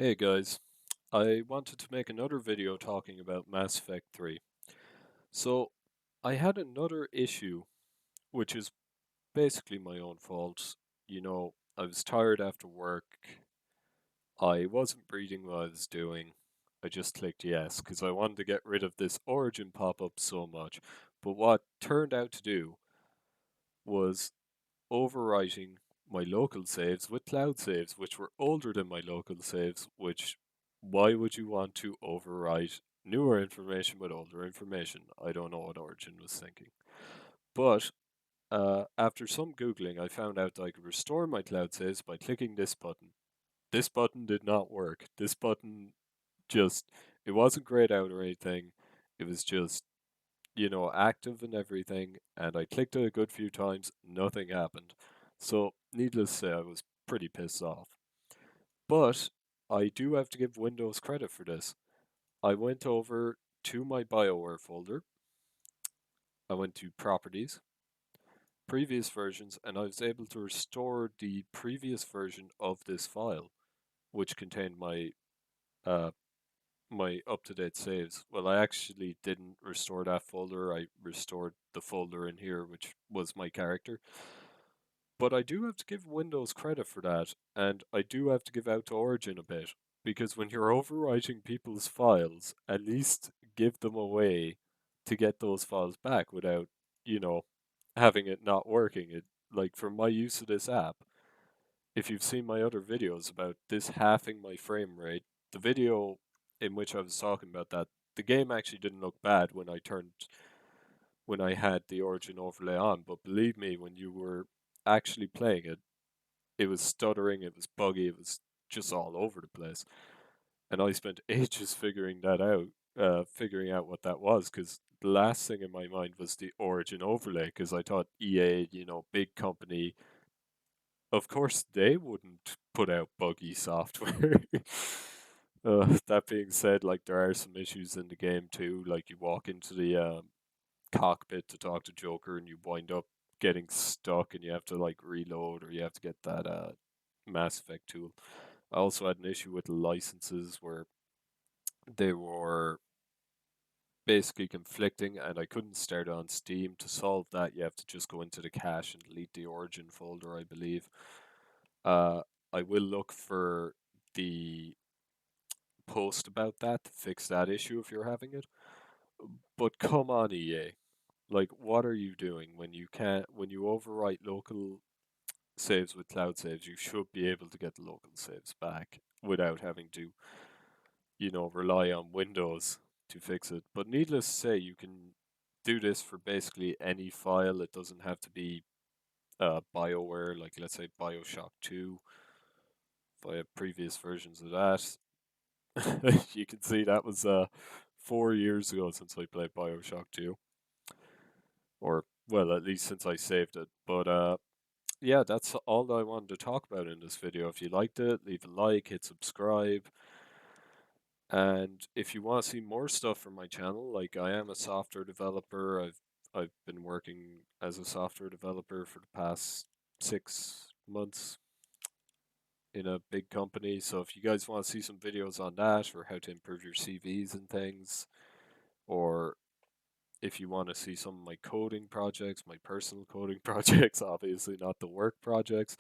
Hey guys, I wanted to make another video talking about Mass Effect 3. So, I had another issue, which is basically my own fault. I was tired after work, I wasn't reading what I was doing, I just clicked yes, because I wanted to get rid of this Origin pop-up so much. But what turned out to do was overwriting my local saves with cloud saves, which were older than my local saves, which why would you want to overwrite newer information with older information? I don't know what Origin was thinking. But after some Googling, I found out that I could restore my cloud saves by clicking this button. This button did not work. This button just, it wasn't grayed out or anything. It was just active and everything, and I clicked it a good few times, nothing happened. So, needless to say, I was pretty pissed off. But I do have to give Windows credit for this. I went over to my BioWare folder, I went to Properties, Previous Versions, and I was able to restore the previous version of this file, which contained uh, my up-to-date saves. Well, I actually didn't restore that folder. I restored the folder in here, which was my character. But I do have to give Windows credit for that, and I do have to give out to Origin a bit, because when you're overwriting people's files, at least give them a way to get those files back without, you know, having it not working. Like for my use of this app, if you've seen my other videos about this halving my frame rate, the video in which I was talking about that, the game actually didn't look bad when I had the Origin overlay on, but believe me, when you were actually playing it, it was stuttering, it was buggy, it was just all over the place. And I spent ages figuring out what that was, because the last thing in my mind was the Origin overlay, because I thought EA, big company, of course they wouldn't put out buggy software. That being said, like there are some issues in the game too. Like you walk into the cockpit to talk to Joker, and you wind up getting stuck, and you have to like reload, or you have to get that Mass Effect tool. I also had an issue with the licenses where they were basically conflicting, and I couldn't start on Steam. To solve that, you have to just go into the cache and delete the Origin folder, I believe. Uh, I will look for the post about that to fix that issue if you're having it. But come on, EA. Like, what are you doing when you overwrite local saves with cloud saves, you should be able to get the local saves back without having to, rely on Windows to fix it. But needless to say, you can do this for basically any file. It doesn't have to be BioWare, like let's say Bioshock 2, via previous versions of that. You can see that was 4 years ago since I played Bioshock 2, or well, at least since I saved it. But yeah, that's all I wanted to talk about in this video. If you liked it, leave a like, hit subscribe. And if you want to see more stuff from my channel, like I am a software developer, I've been working as a software developer for the past 6 months in a big company. So if you guys want to see some videos on that, or how to improve your CVs and things, or if you want to see some of my coding projects, my personal coding projects, obviously not the work projects,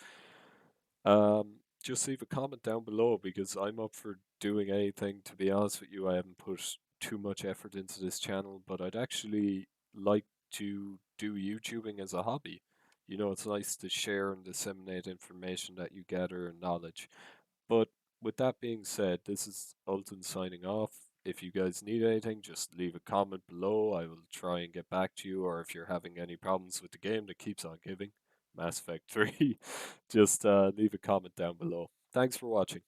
just leave a comment down below, because I'm up for doing anything. To be honest with you, I haven't put too much effort into this channel, but I'd actually like to do YouTubing as a hobby. It's nice to share and disseminate information that you gather and knowledge. But with that being said, this is Ulton signing off. If you guys need anything, just leave a comment below. I will try and get back to you. Or if you're having any problems with the game that keeps on giving, Mass Effect 3, just leave a comment down below. Thanks for watching.